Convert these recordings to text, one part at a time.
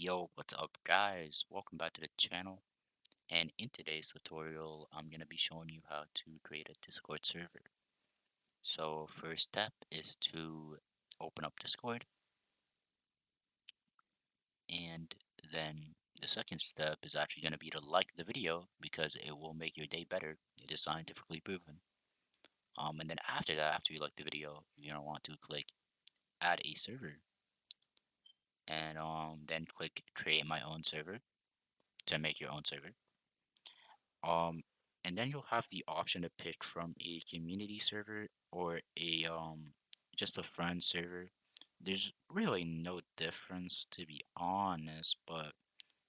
Yo, what's up guys? Welcome back to the channel. And in today's tutorial, I'm going to be showing you how to create a Discord server. So first step is to open up Discord, and then the second step is actually going to be to like the video because it will make your day better. It is scientifically proven. And then after that, after you like the video, you're going to want to click add a server, and then click create my own server to make your own server. Um, and then you'll have the option to pick from a community server or a just a friend server. There's really no difference to be honest, but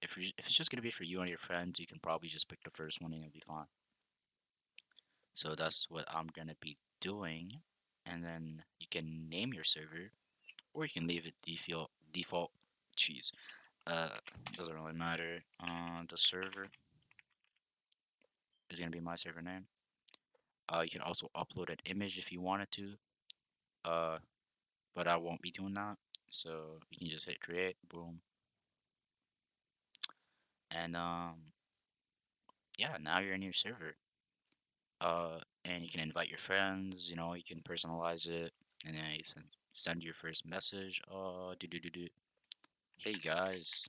if it's just gonna be for you and your friends, you can probably just pick the first one and it'll be fine. So that's what I'm gonna be doing. And then you can name your server or you can leave it default. Jeez. Uh doesn't really matter. The server is gonna be my server name. You can also upload an image if you wanted to, uh, but I won't be doing that. So you can just hit create, boom, and yeah, now you're in your server. And you can invite your friends. You can personalize it, and then you send your first message. Do. Hey guys,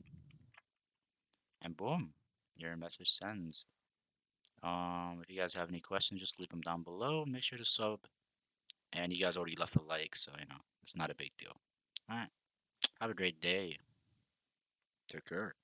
and boom, your message sends. If you guys have any questions, just leave them down below. Make sure to sub, and you guys already left a like, so it's not a big deal. All right, have a great day. Take care.